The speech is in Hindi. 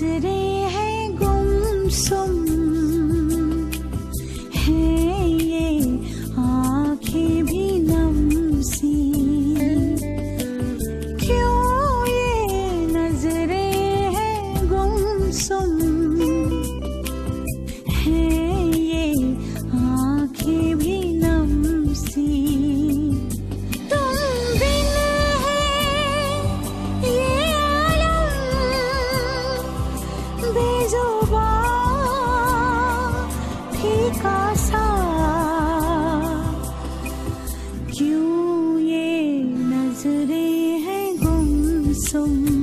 नजरें हैं गुमसुम हैं ये आँखें भी नमसी, क्यों ये नजरें हैं गुमसुम हैं ये आँखें भी नमसी। फीका सा क्यों ये नजरें हैं गुमसुम।